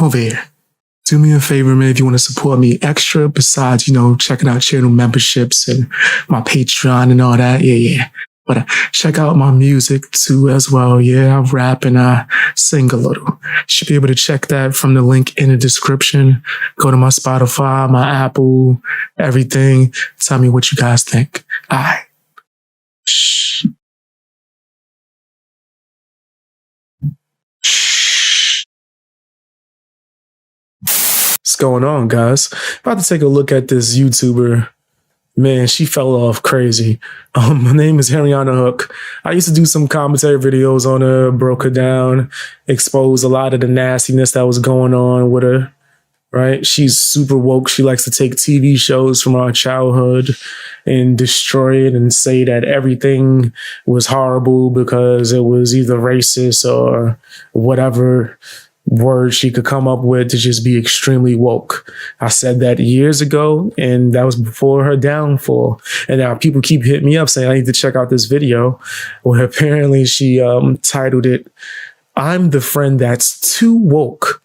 over here. Do me a favor, man, if you want to support me extra besides, checking out channel memberships and my Patreon and all that. Yeah. But check out my music too as well. Yeah, I rap and I sing a little. You should be able to check that from the link in the description. Go to my Spotify, my Apple, everything. Tell me what you guys think. All right. Shh. What's going on, guys? About to take a look at this YouTuber. Man, she fell off crazy. My name is Harriyanna Hook. I used to do some commentary videos on her, broke her down, exposed a lot of the nastiness that was going on with her, right? She's super woke. She likes to take TV shows from our childhood and destroy it and say that everything was horrible because it was either racist or whatever word she could come up with to just be extremely woke. I said that years ago, and that was before her downfall. And now people keep hitting me up saying I need to check out this video. Well, apparently she titled it, "I'm the friend that's too woke,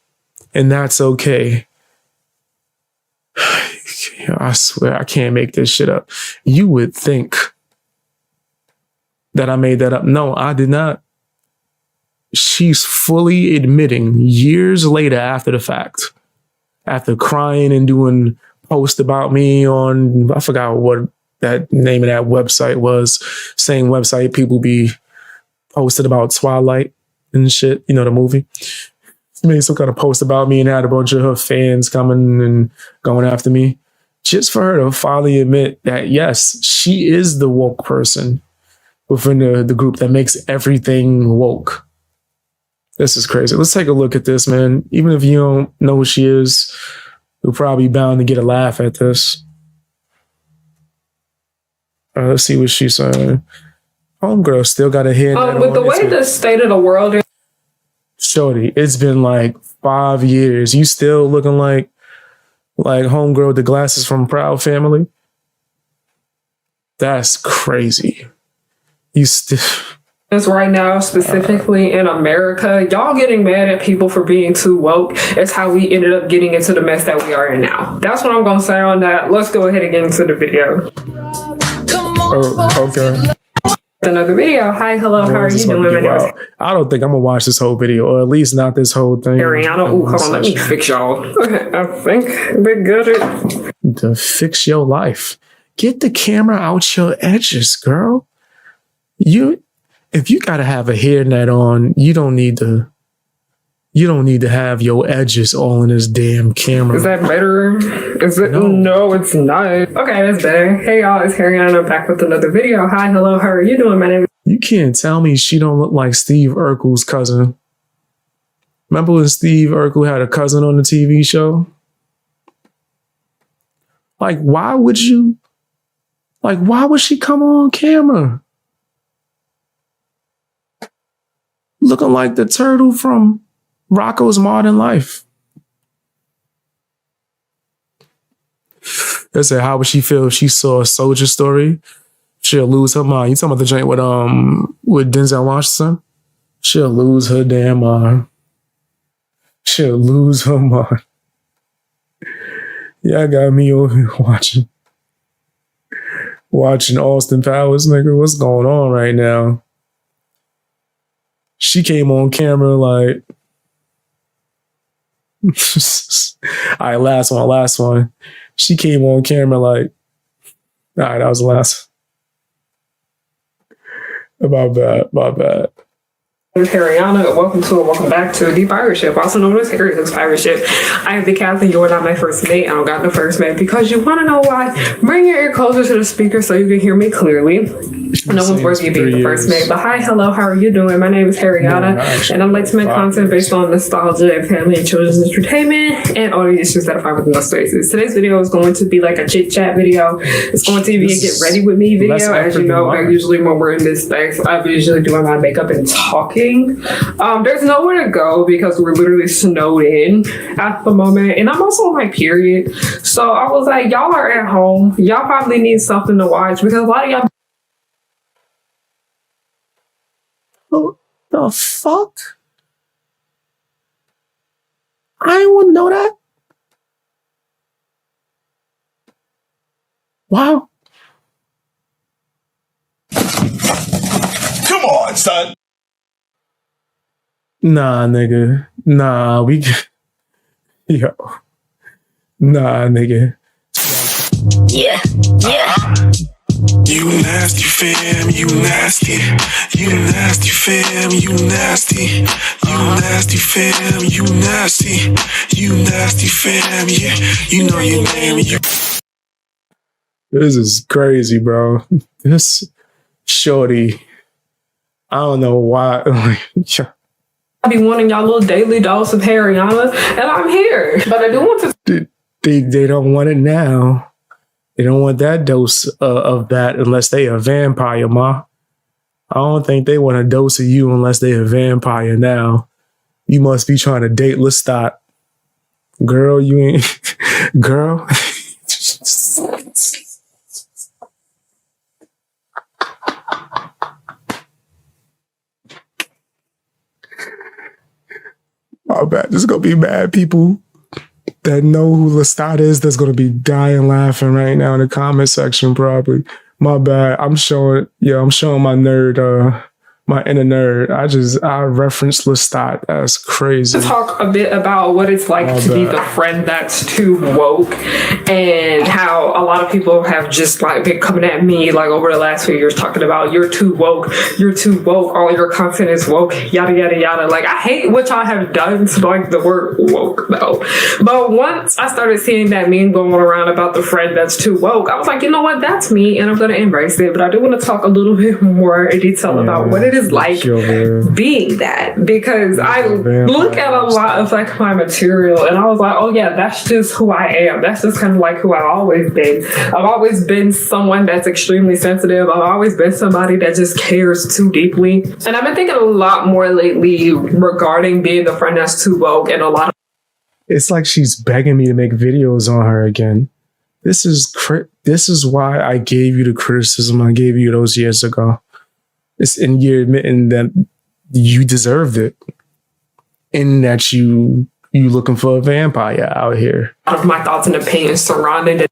and that's okay." I swear, I can't make this shit up. You would think that I made that up. No, I did not. She's fully admitting years later after the fact, after crying and doing posts about me on, I forgot what that name of that website was, same website people be posted about Twilight and shit, the movie. She made some kind of post about me and had a bunch of her fans coming and going after me. Just for her to finally admit that, yes, she is the woke person within the group that makes everything woke. This is crazy. Let's take a look at this, man. Even if you don't know who she is, you're probably bound to get a laugh at this. Let's see what she's saying. Homegirl still got a head. With the way the state of the world is. Shorty, it's been like 5 years. You still looking like homegirl with the glasses from Proud Family? That's crazy. You still... Right now, specifically in America, y'all getting mad at people for being too woke is how we ended up getting into the mess that we are in now. That's what I'm going to say on that. Let's go ahead and get into the video. Oh, okay. Another video. Hi, hello, how are you doing? I don't think I'm going to watch this whole video, or at least not this whole thing. Harriyanna, hold on, let me fix y'all. Okay, I think they got it. To fix your life. Get the camera out your edges, girl. If you gotta have a hairnet on, you don't need to have your edges all in this damn camera. Is that better? Is it? No, it's not. Okay, that's better. Hey y'all, it's Harriyanna back with another video. Hi, hello, how are you doing? My name is... You can't tell me she don't look like Steve Urkel's cousin. Remember when Steve Urkel had a cousin on the TV show? Why would she come on camera? Looking like the turtle from Rocko's Modern Life. They said, how would she feel if she saw a Soldier Story? She'll lose her mind. You talking about the joint with Denzel Washington? She'll lose her damn mind. She'll lose her mind. Yeah, I got me over here watching Austin Powers, nigga. What's going on right now? She came on camera like, all right, last one. She came on camera like, all right, that was the last. My bad. Harriyanna, welcome back to the pirate ship, also known as Harry Hook's pirate ship. I am the captain. You are not my first mate. I don't got the first mate because you want to know why. Bring your ear closer to the speaker so you can hear me clearly. No one's worthy of being the first mate. But hi, hello, how are you doing? My name is Harriyanna, and I like to make content based on nostalgia and family and children's entertainment and all the issues that I find within those spaces. Today's video is going to be like a chit chat video. It's going to be a get ready with me video. As you know, usually when we're in this space, I'm usually doing my makeup and talking. There's nowhere to go because we're literally snowed in at the moment, and I'm also on my period. So I was like, y'all are at home. Y'all probably need something to watch because a lot of y'all. What the fuck? I ain't want to know that. Wow. Come on, son. Nah, nigga. Nah, yo. Nah, nigga. Yeah. You nasty fam, you nasty. You nasty fam, you nasty. You nasty fam, you nasty. You nasty fam, yeah. You know your name. This is crazy, bro. This shorty. I don't know why. I be wanting y'all little daily dose of harriyanna, and I'm here. But I do want to. They don't want it now. They don't want that dose of that unless they a vampire, ma. I don't think they want a dose of you unless they a vampire now. You must be trying to date Lestat. Girl, you ain't... Girl. Oh, bad. There's going to be mad people that know who Lestat is that's going to be dying laughing right now in the comment section probably. My bad. I'm showing my nerd, my inner nerd. I referenced Lestat. That's crazy. Talk a bit about what it's like to be the friend that's too woke, and how a lot of people have just like been coming at me like over the last few years talking about you're too woke, all your content is woke, yada yada yada. Like, I hate what y'all have done to like the word woke though. But once I started seeing that meme going around about the friend that's too woke, I was like, you know what, that's me, and I'm gonna embrace it. But I do want to talk a little bit more in detail about what it is like being that, because I look at a lot of like my material and I was like, oh yeah, that's just who I am. That's just kind of like who I've always been. I've always been someone that's extremely sensitive. I've always been somebody that just cares too deeply. And I've been thinking a lot more lately regarding being the friend that's too woke, and a lot of... It's like she's begging me to make videos on her again. This is why I gave you the criticism I gave you those years ago. And you're admitting that you deserved it, and that you looking for a vampire out here. My thoughts and opinions surrounding it.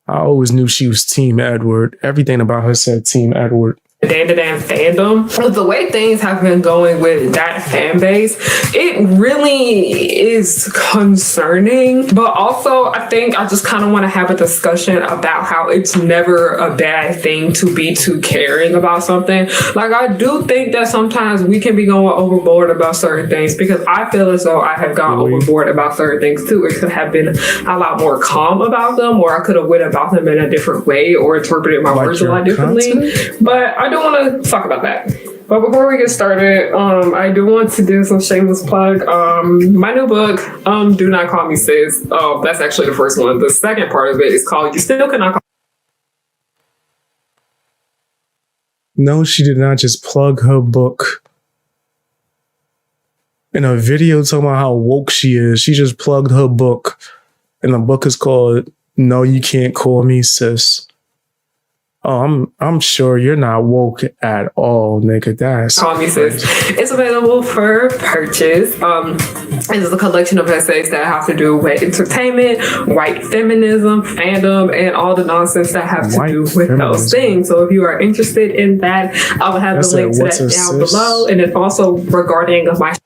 I always knew she was Team Edward. Everything about her said Team Edward. Damn fandom. The way things have been going with that fan base, it really is concerning. But also, I think I just kind of want to have a discussion about how it's never a bad thing to be too caring about something. Like, I do think that sometimes we can be going overboard about certain things, because I feel as though I have gone overboard about certain things too. It could have been a lot more calm about them, or I could have went about them in a different way, or interpreted my words a lot differently. But I don't want to talk about that. But before we get started, I do want to do some shameless plug. My new book, Do Not Call Me Sis. Oh, that's actually the first one. The second part of it is called You Still Cannot Call... No, she did not just plug her book in a video talking about how woke she is. She just plugged her book, and the book is called No, You Can't Call Me Sis. Oh, I'm sure you're not woke at all, nigga. That's Call Me Sis. It's available for purchase. It is a collection of essays that have to do with entertainment, white feminism, fandom, and all the nonsense that have to do with those things. So if you are interested in that, I will have the link to that down below. And then also regarding my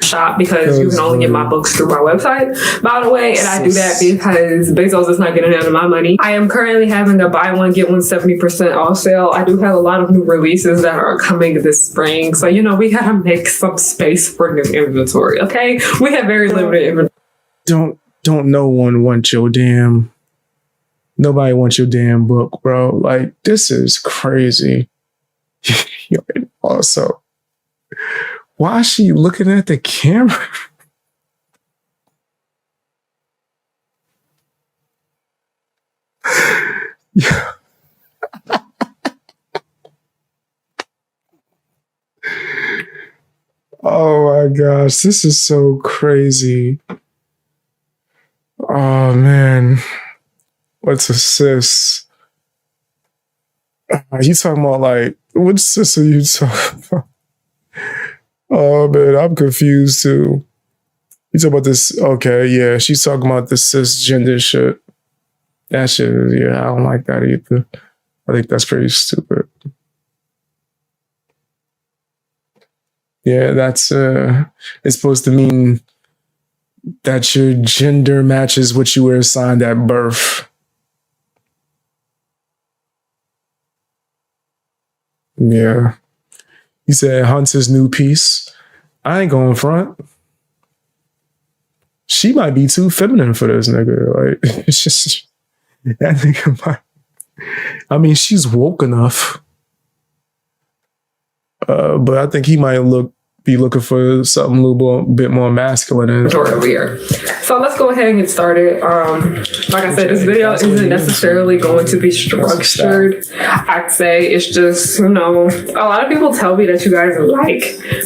shop, because you can only get my books through my website, by the way, and I do that because Bezos is not getting out of my money. I am currently having a buy one get one 70% off sale. I do have a lot of new releases that are coming this spring, so you know we gotta make some space for new inventory. Okay, we have very limited inventory. Don't no one want your damn... Nobody wants your damn book, bro. Like, this is crazy. Also, why is she looking at the camera? Yeah. Oh my gosh, this is so crazy. Oh man. What's a sis? You talking about like, what sis are you talking about? Oh man, I'm confused too. You talk about this? Okay, yeah, she's talking about the cisgender shit. That shit, yeah, I don't like that either. I think that's pretty stupid. Yeah, that's it's supposed to mean that your gender matches what you were assigned at birth. Yeah. He said Hunt's his new piece. I ain't going front. She might be too feminine for this nigga. Like, it's just that nigga might. I mean, she's woke enough. But I think he might be looking for something a little bit more masculine. Over here. So let's go ahead and get started. Like I said, this video isn't necessarily going to be structured. I'd say it's just, a lot of people tell me that you guys like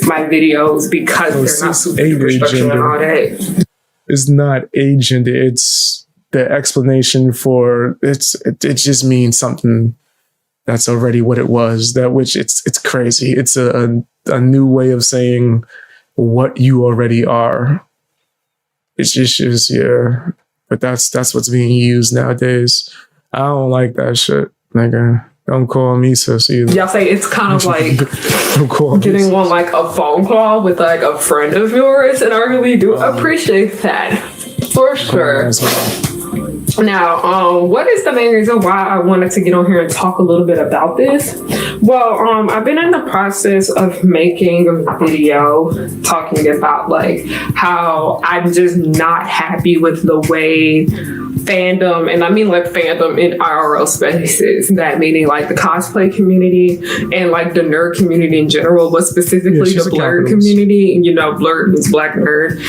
my videos because they're not super structured and all that. It's not agent. It's the explanation for it just means something that's already what it was. It's crazy. It's a new way of saying what you already are. It's just yeah. But that's what's being used nowadays. I don't like that shit, nigga. Don't call me sis either. Y'all say it's kind of like getting on like a phone call with like a friend of yours, and I really do appreciate that for sure. Now, what is the main reason why I wanted to get on here and talk a little bit about this? Well, I've been in the process of making a video talking about like how I'm just not happy with the way fandom, and I mean like fandom in IRL spaces, that meaning like the cosplay community and like the nerd community in general, but specifically the blurred community. And blurred means black nerd.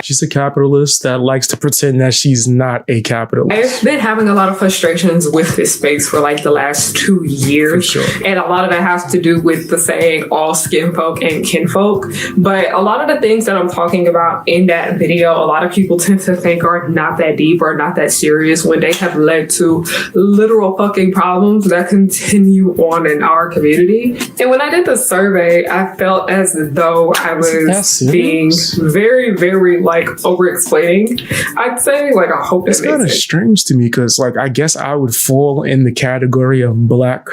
She's a capitalist that likes to pretend that she's not a capitalist. I've been having a lot of frustrations with this space for like the last 2 years. For sure. And a lot of that has to do with the saying all skin folk and kinfolk. But a lot of the things that I'm talking about in that video, a lot of people tend to think are not that deep or not that serious when they have led to literal fucking problems that continue on in our community. And when I did the survey, I felt as though I was being very, very like over-explaining. I'd say, like, I hope it's kind of strange to me because, like, I guess I would fall in the category of black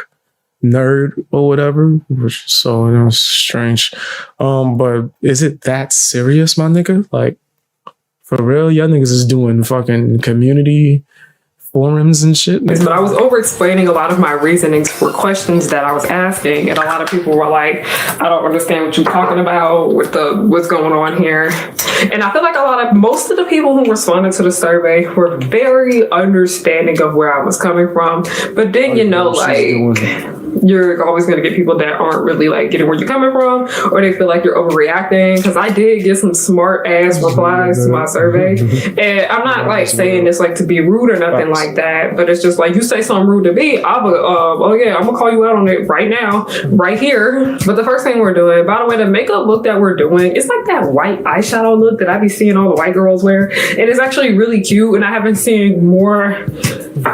nerd or whatever, which is so strange. But is it that serious, my nigga? Like, for real, y'all niggas is doing fucking community forums and shit. But I was over-explaining a lot of my reasonings for questions that I was asking, and a lot of people were like, I don't understand what you're talking about with what's going on here. And I feel like most of the people who responded to the survey were very understanding of where I was coming from. But then, you're always going to get people that aren't really like getting where you're coming from, or they feel like you're overreacting. Because I did get some smart ass replies to my survey, and I'm not like saying this like to be rude or nothing like that, but it's just like, you say something rude to me, I'm gonna call you out on it right now, right here. But the first thing we're doing, by the way, the makeup look that we're doing, it's like that white eyeshadow look that I be seeing all the white girls wear, and it's actually really cute. And I have been seeing more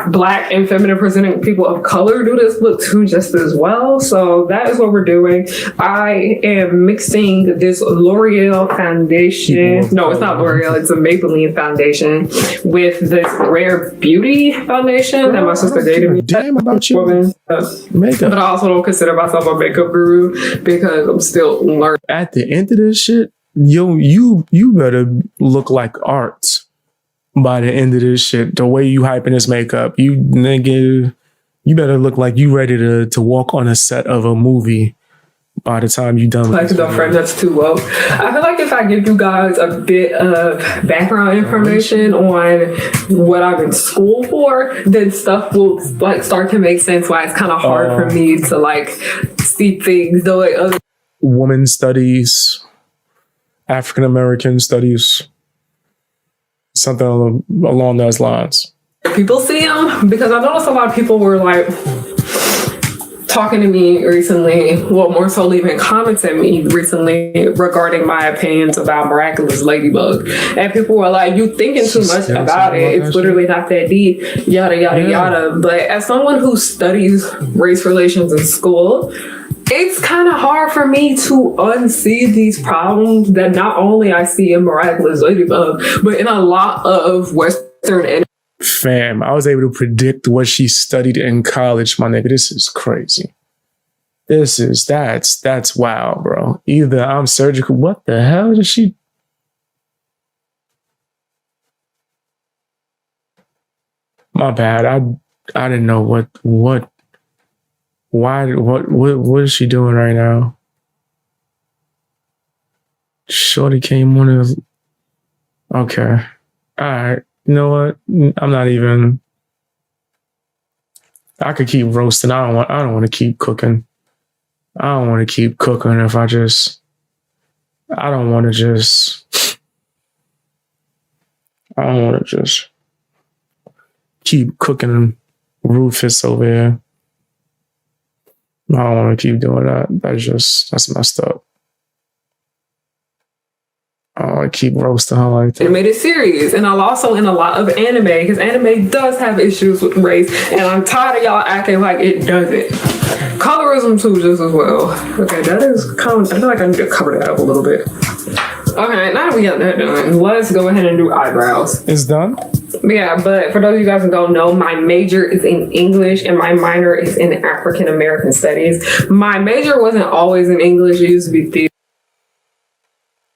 black and feminine presenting people of color do this look too, just as well. So that is what we're doing. I am mixing this L'Oreal foundation. No, it's not L'Oreal. It's a Maybelline foundation with this Rare Beauty foundation that my sister dated me. Damn about you. Makeup. But I also don't consider myself a makeup guru because I'm still learning. At the end of this shit, you better look like art. By the end of this shit, the way you hyping this makeup, you better look like you ready to walk on a set of a movie by the time you done with like the friend that's too low. I feel like if I give you guys a bit of background information on what I'm in school for, then stuff will like start to make sense. Why it's kind of hard for me to like see things the way other women studies, African American studies. Something along those lines. People see them, because I noticed a lot of people were like talking to me recently, well, more so leaving comments at me recently regarding my opinions about Miraculous Ladybug. And people were like, you thinking too much about it. It's literally not that deep, yada, yada, yada. But as someone who studies race relations in school, it's kind of hard for me to unsee these problems that not only I see in Miraculous Ladybug, but in a lot of Western and Fam, I was able to predict what she studied in college, my nigga. This is crazy. That's wild, bro. Either I'm surgical. What the hell did she? My bad. I didn't know what is she doing right now? Shorty came on as okay. All right. You know what? I'm not even. I could keep roasting. I don't want to keep cooking. I don't want to keep cooking if I just. I don't want to just. I don't want to just keep cooking Rufus over here. I don't want to keep doing that. That's messed up. I keep roasting her like that. Animated series, and I'm also in a lot of anime because anime does have issues with race, and I'm tired of y'all acting like it doesn't. Colorism too, just as well. Okay, that is kind of, I feel like I need to cover that up a little bit. Okay, now that we got that done, let's go ahead and do eyebrows. It's done? Yeah, but for those of you guys who don't know, my major is in English and my minor is in African American Studies. My major wasn't always in English, it used to be theater.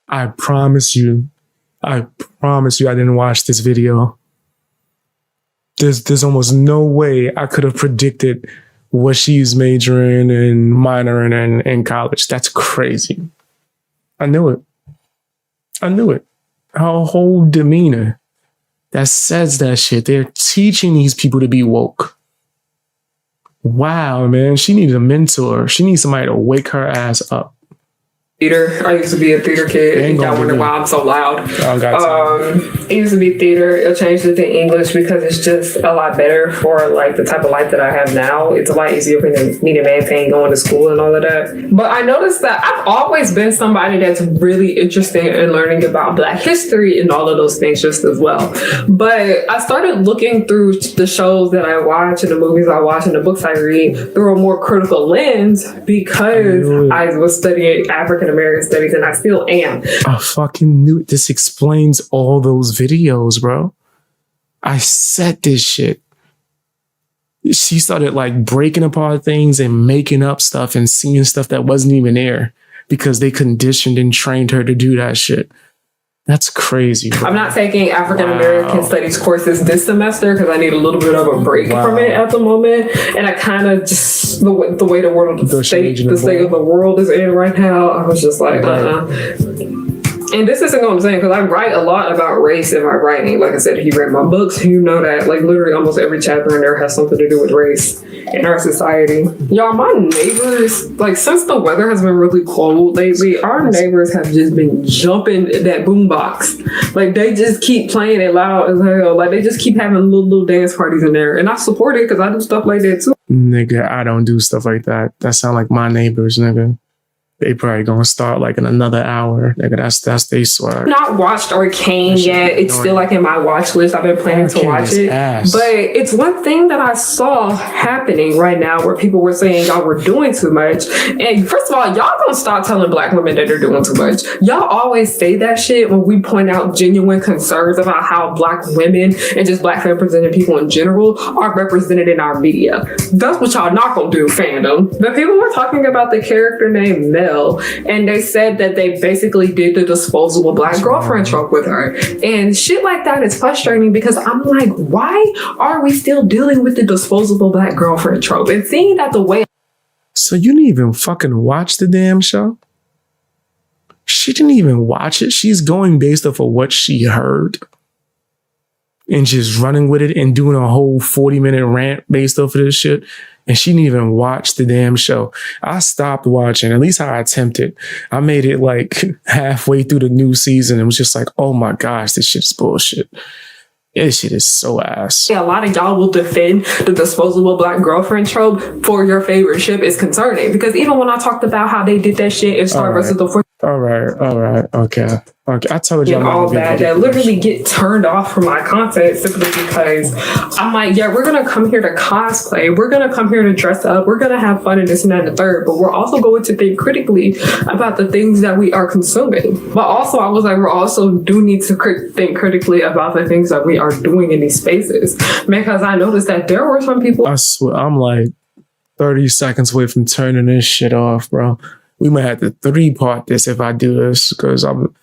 I promise you I didn't watch this video. There's almost no way I could have predicted what she's majoring and minoring in college. That's crazy. I knew it. Her whole demeanor that says that shit. They're teaching these people to be woke. Wow, man. She needs a mentor. She needs somebody to wake her ass up. Theater. I used to be a theater kid. And y'all wonder why I'm so loud. It used to be theater. It changed it to English because it's just a lot better for like the type of life that I have now. It's a lot easier for me to maintain going to school and all of that. But I noticed that I've always been somebody that's really interested in learning about Black history and all of those things just as well. But I started looking through the shows that I watch and the movies I watch and the books I read through a more critical lens because I was studying African American Studies, and I still am. I fucking knew it. This explains all those videos, bro. I said this shit. She started like breaking apart things and making up stuff and seeing stuff that wasn't even there because they conditioned and trained her to do that shit. That's crazy, bro. I'm not taking African American Studies courses this semester because I need a little bit of a break from it at the moment. And I kind of just, the way the world, the state of the world is in right now, I was just like, And this isn't what I'm saying, because I write a lot about race in my writing. Like I said, if you read my books, you know that like literally almost every chapter in there has something to do with race in our society. Y'all, my neighbors, like since the weather has been really cold lately, our neighbors have just been jumping that boombox. Like they just keep playing it loud as hell. Like they just keep having little dance parties in there. And I support it because I do stuff like that too. Nigga, I don't do stuff like that. That sound like my neighbors, nigga. They probably gonna start like in another hour. Nigga, that's they swag. Not watched Arcane yet. It's still like in my watch list. I've been planning to watch it. But it's one thing that I saw happening right now where people were saying y'all were doing too much. And first of all, y'all gonna stop telling Black women that they're doing too much. Y'all always say that shit when we point out genuine concerns about how Black women and just Black represented people in general are represented in our media. That's what y'all not gonna do, fandom. But people were talking about the character named Mel. And they said that they basically did the disposable Black girlfriend trope with her. And shit like that is frustrating because I'm like, why are we still dealing with the disposable Black girlfriend trope? And seeing that the way... So you didn't even fucking watch the damn show? She didn't even watch it. She's going based off of what she heard. And just running with it and doing a whole 40-minute rant based off of this shit. And she didn't even watch the damn show. I stopped watching, at least I attempted. I made it like halfway through the new season and was just like, oh my gosh, this shit's bullshit. This shit is so ass. Yeah, a lot of y'all will defend the disposable black girlfriend trope for your favorite ship is concerning. Because even when I talked about how they did that shit in Star versus the Force. All right. Okay. I told you. And all that literally get turned off from my content simply because I'm like, yeah, we're going to come here to cosplay. We're going to come here to dress up. We're going to have fun and this and that and the third. But we're also going to think critically about the things that we are consuming. But also, I was like, we also do need to think critically about the things that we are doing in these spaces. Because I noticed that there were some people. I swear, I'm like 30 seconds away from turning this shit off, bro. We might have to 3-part this if I do this because I'm.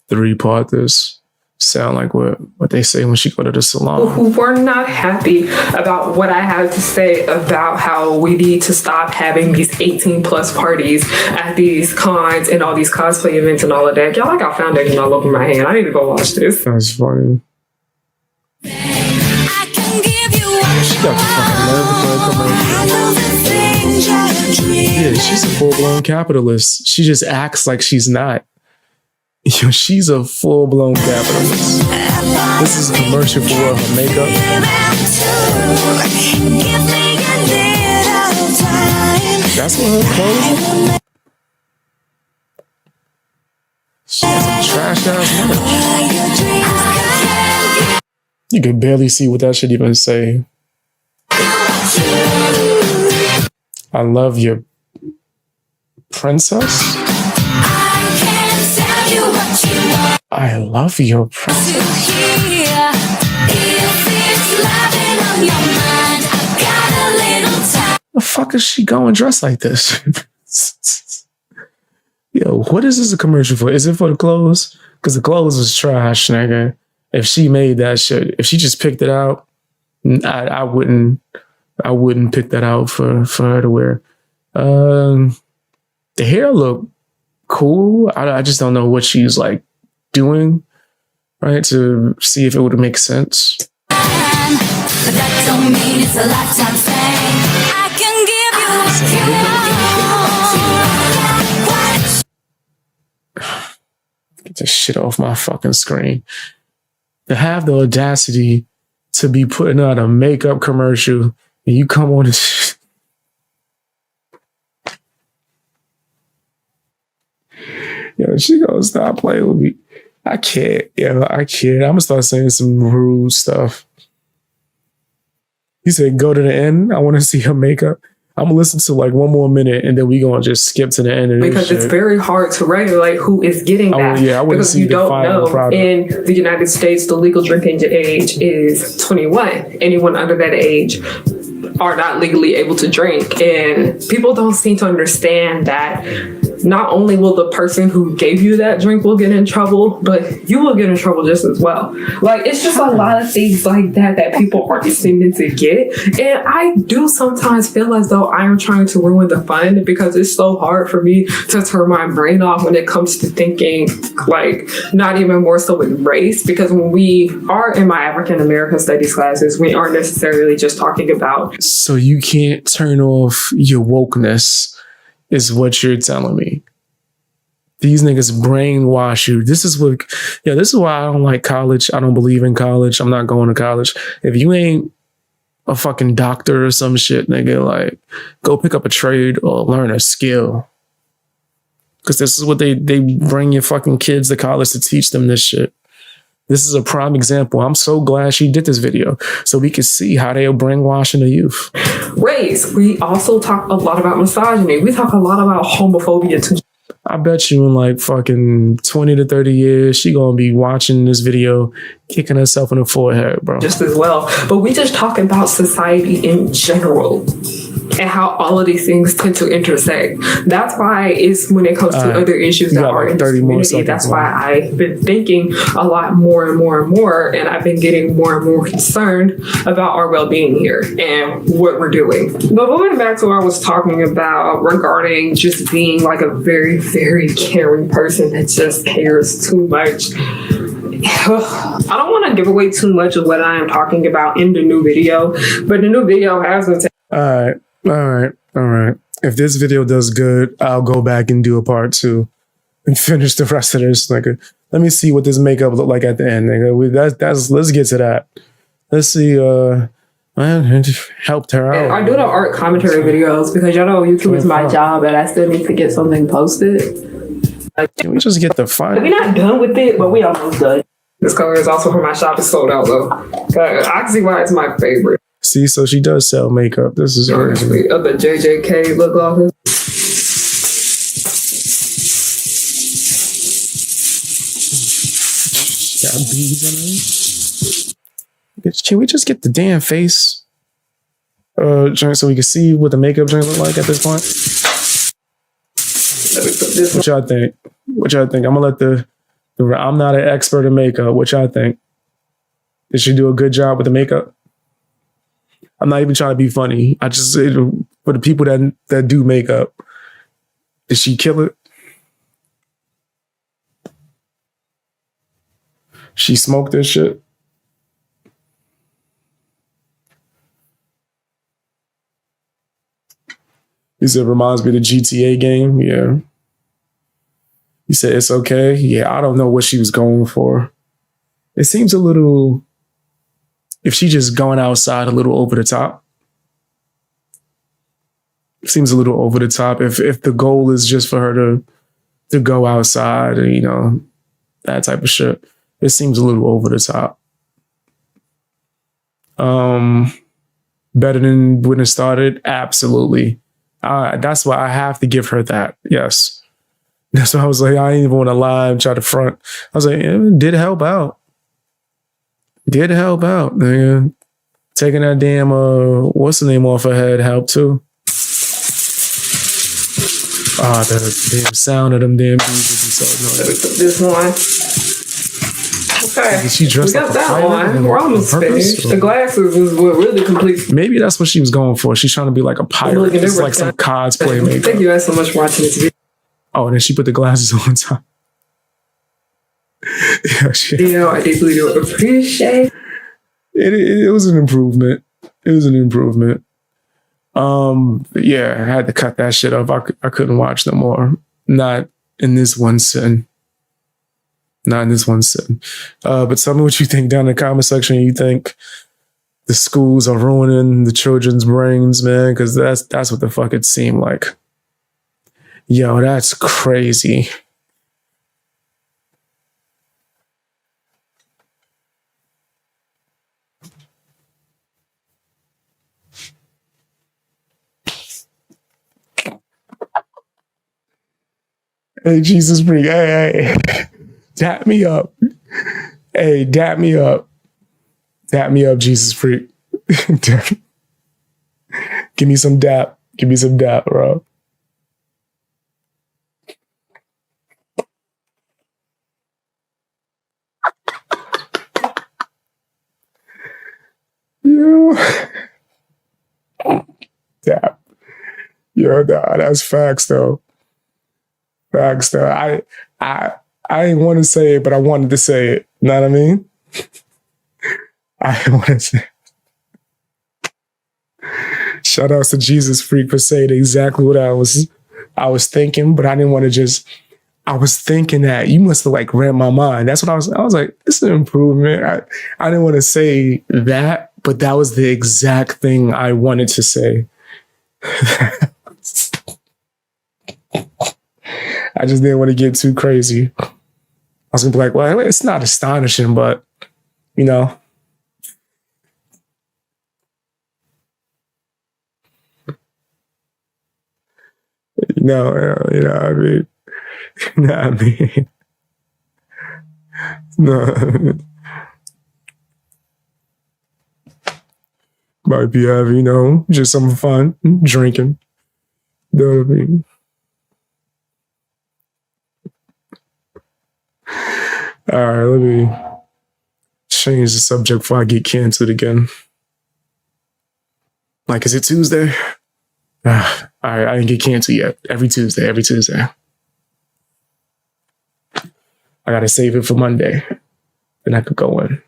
3-part this. Sound like what they say when she go to the salon. Who were not happy about what I had to say about how we need to stop having these 18+ parties at these cons and all these cosplay events and all of that. Y'all, I got foundation all over my hand. I need to go watch this. That's funny. She got the fucking love commercial. Yeah, she's a full-blown capitalist. She just acts like she's not. Yo, she's a full-blown capitalist. This is a commercial for her makeup. That's what her clothes are. She has a trash-ass merch. You could barely see what that should even say. I love your princess. I love your princess. The fuck is she going dressed like this? Yo, what is this a commercial for? Is it for the clothes? Because the clothes is trash, nigga. If she made that shit, if she just picked it out, I wouldn't pick that out for her to wear. The hair look cool. I just don't know what she's like doing, right? To see if it would make sense. But that don't mean it's a lifetime thing. I can give you Get this shit off my fucking screen. To have the audacity to be putting out a makeup commercial and you come on and yo, she gonna stop playing with me. I can't. I can't. I'm gonna start saying some rude stuff. He said, go to the end. I want to see her makeup. I'm gonna listen to like one more minute and then we gonna just skip to the end of this because shit. It's very hard to regulate who is getting that. I want to see you the don't final know. product. In the United States, the legal drinking age is 21. Anyone under that age are not legally able to drink. And people don't seem to understand that not only will the person who gave you that drink will get in trouble, but you will get in trouble just as well. Like, it's just a lot of things like that people aren't seeming to get. And I do sometimes feel as though I am trying to ruin the fun because it's so hard for me to turn my brain off when it comes to thinking, like, not even more so with race. Because when we are in my African American studies classes, we aren't necessarily just talking about. So you can't turn off your wokeness, is what you're telling me. These niggas brainwash you. This is why I don't like college. I don't believe in college. I'm not going to college. If you ain't a fucking doctor or some shit, nigga, like, go pick up a trade or learn a skill. Because this is what they bring your fucking kids to college to teach them this shit. This is a prime example. I'm so glad she did this video so we can see how they are brainwashing the youth. Race. We also talk a lot about misogyny. We talk a lot about homophobia too. I bet you in like fucking 20 to 30 years, she gonna be watching this video, kicking herself in the forehead, bro. Just as well. But we just talk about society in general and how all of these things tend to intersect. That's why it's when it comes to other issues that are in the community, that's why I've been thinking a lot more and more and more, and I've been getting more and more concerned about our well-being here and what we're doing. But going back to what I was talking about regarding just being like a very, very caring person that just cares too much. I don't want to give away too much of what I am talking about in the new video, but the new video has been All right. If this video does good, I'll go back and do a part 2. and finish the rest of this, nigga. Let me see what this makeup look like at the end, nigga. Let's get to that. Let's see. I helped her out. I do the art commentary videos because y'all know YouTube is my job, and I still need to get something posted. Can we just get the fun? We're not done with it, but we almost done. This color is also from my shop. It's sold out though. I can see why it's my favorite. See, so she does sell makeup. This is crazy. Of the JJK lip glosses. Got beads on it. Can we just get the damn face joint so we can see what the makeup joint look like at this point? What y'all think? What y'all think? I'm gonna let the I'm not an expert in makeup. What y'all think? Did she do a good job with the makeup? I'm not even trying to be funny. I just for the people that do makeup, did she kill it? She smoked this shit. He said, reminds me of the GTA game. Yeah. He said, it's okay. Yeah, I don't know what she was going for. It seems a little, if she just going outside a little over the top. It seems a little over the top. If the goal is just for her to go outside and, you know, that type of shit, it seems a little over the top. Better than when it started? Absolutely. That's why I have to give her that. Yes. That's why I was like, I didn't even want to lie and try to front. I was like, it did help out. Did help out. Man. Taking that damn, what's the name off her head helped too. The damn sound of them damn bees would be so annoying. This one. Okay. She dressed we got like that one. We're almost finished. The glasses is what really complete. Maybe that's what she was going for. She's trying to be like a pirate. It's like some cosplay makeup. Thank you guys so much for watching this video. Oh, and then she put the glasses on top. Yeah, I deeply do appreciate it. It was an improvement. It was an improvement. Yeah, I had to cut that shit off. I couldn't watch no more. Not in this one sitting. Not in this one sitting. But tell me what you think down in the comment section. You think the schools are ruining the children's brains, man? Because that's what the fuck it seemed like. Yo, that's crazy. Hey, Jesus freak. Hey. Dap me up. Hey, dap me up. Dap me up, Jesus freak. Give me some dap. Give me some dap, bro. Yo. Dap. Yo, nah, that's facts though. Facts though. I didn't want to say it, but I wanted to say it. You know what I mean? I didn't want to say it. Shout outs to Jesus Freak for saying exactly what I was thinking, but I didn't want to just, I was thinking that you must have like read my mind. That's what I was like, this is an improvement. I didn't want to say that, but that was the exact thing I wanted to say. I just didn't want to get too crazy. I was gonna be like, well, it's not astonishing, but you know. No, you know, I mean, no, I mean, no. Might be having, you know, just some fun, drinking. You know what I mean? All right, let me change the subject before I get canceled again. Like, is it Tuesday? All right, I didn't get canceled yet. Every Tuesday. I gotta save it for Monday. Then I could go in.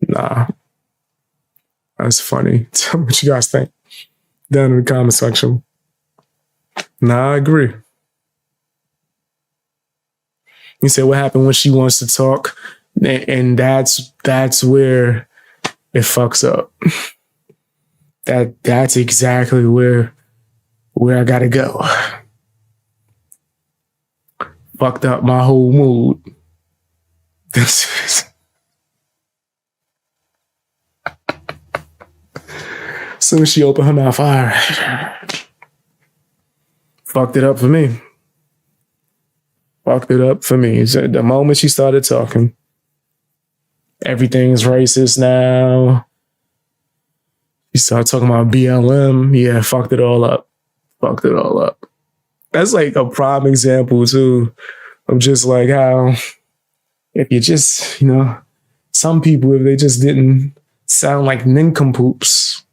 Nah. That's funny. Tell me what you guys think down in the comment section. Nah, I agree. You said what happened when she wants to talk, and that's where it fucks up. That's exactly where I gotta go. Fucked up my whole mood. Soon as she opened her mouth, all right. Fucked it up for me. Fucked it up for me. So the moment she started talking, everything's racist now. She started talking about BLM. Yeah, fucked it all up. Fucked it all up. That's like a prime example too of just like how if you just, some people, if they just didn't sound like nincompoops,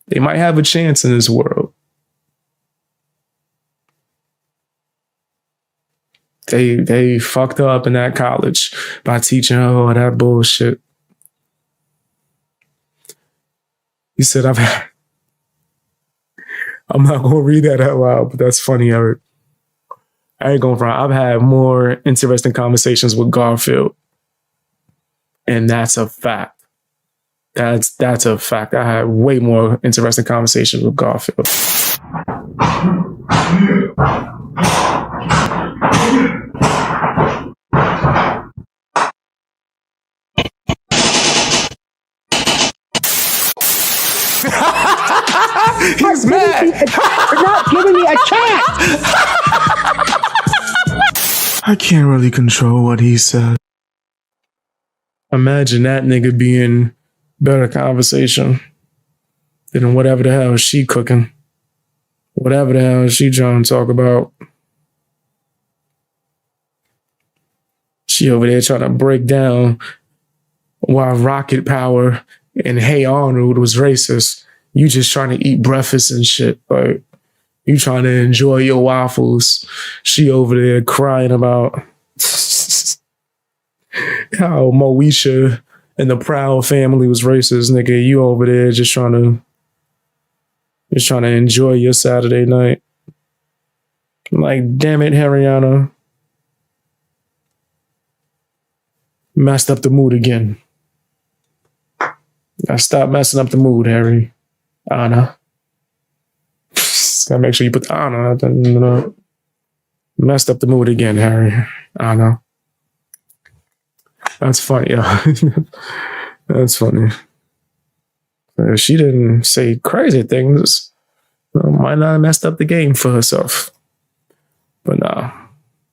they might have a chance in this world. They fucked up in that college by teaching her all that bullshit. He said, I'm not going to read that out loud, but that's funny, Eric. I ain't going front. I've had more interesting conversations with Garfield. And that's a fact. That's a fact. I had way more interesting conversations with Garfield. He's mad. You're not giving me a chance. I can't really control what he said. Imagine that nigga being better conversation than whatever the hell she cooking. Whatever the hell she trying to talk about. She over there trying to break down why Rocket Power and Hey Arnold was racist. You just trying to eat breakfast and shit. Like, you trying to enjoy your waffles. She over there crying about how Moesha and the Proud family was racist, nigga. You over there just trying to enjoy your Saturday night. Like, damn it, Harriyanna. Messed up the mood again. Now stop messing up the mood, Harry. Anna. Gotta make sure you put the Anna. Messed up the mood again, Harry. Anna. That's funny, yeah. That's funny. She didn't say crazy things. Might not have messed up the game for herself. But nah.